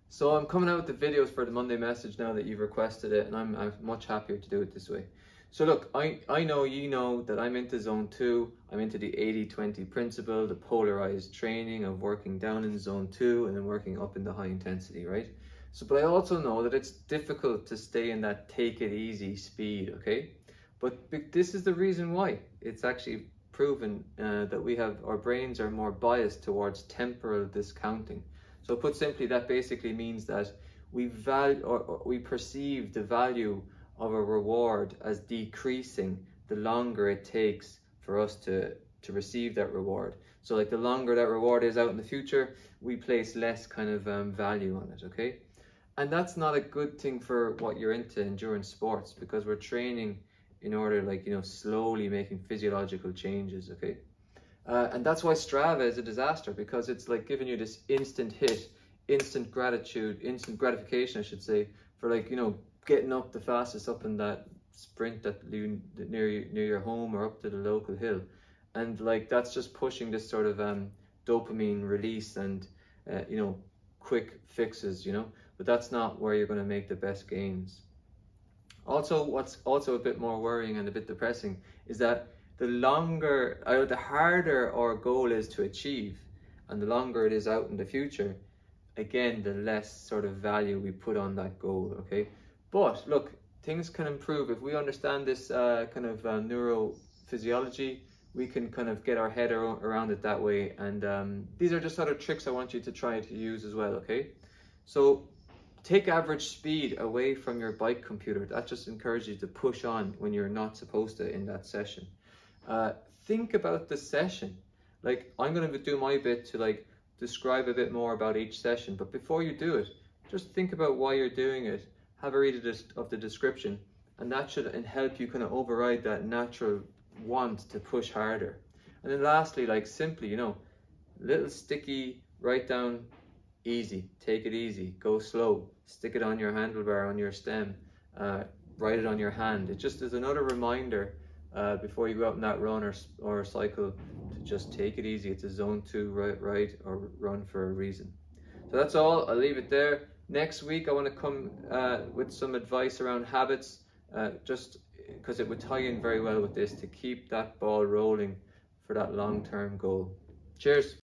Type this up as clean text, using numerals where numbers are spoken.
So I'm coming out with the videos for the Monday message now that you've requested it, and I'm much happier to do it this way. So look, I know you know that I'm into zone 2, I'm into the 80-20 principle, the polarized training of working down in zone 2 and then working up in the high intensity, right? So, but I also know that it's difficult to stay in that take it easy speed, okay? But this is the reason why. It's actually proven that our brains are more biased towards temporal discounting. So put simply, that basically means that we we perceive the value of a reward as decreasing the longer it takes for us to receive that reward. So like the longer that reward is out in the future, we place less kind of value on it, okay? And that's not a good thing for what you're into, endurance sports, because we're training in order, like, you know, slowly making physiological changes, okay? And that's why Strava is a disaster, because it's like giving you this instant hit, instant gratification, I should say, for, like, you know, getting up the fastest up in that sprint that near your home or up to the local hill. And like that's just pushing this sort of dopamine release and you know, quick fixes, you know, but that's not where you're going to make the best gains. Also, what's also a bit more worrying and a bit depressing is that the harder our goal is to achieve, and the longer it is out in the future, again, the less sort of value we put on that goal, okay? But look, things can improve. If we understand this kind of neurophysiology, we can kind of get our head around it that way. And these are just sort of tricks I want you to try to use as well, okay? So take average speed away from your bike computer. That just encourages you to push on when you're not supposed to in that session. Think about the session. Like, I'm going to do my bit to like describe a bit more about each session, but before you do it, just think about why you're doing it. Have a read of the description, and that should help you kind of override that natural want to push harder. And then lastly, like, simply, you know, little sticky, write down easy, take it easy, go slow, stick it on your handlebar, on your stem, write it on your hand. It just is another reminder before you go out on that run or cycle to just take it easy. It's a zone 2 right or run for a reason. So that's all. I'll leave it there. Next week I want to come with some advice around habits, just because it would tie in very well with this to keep that ball rolling for that long-term goal. Cheers.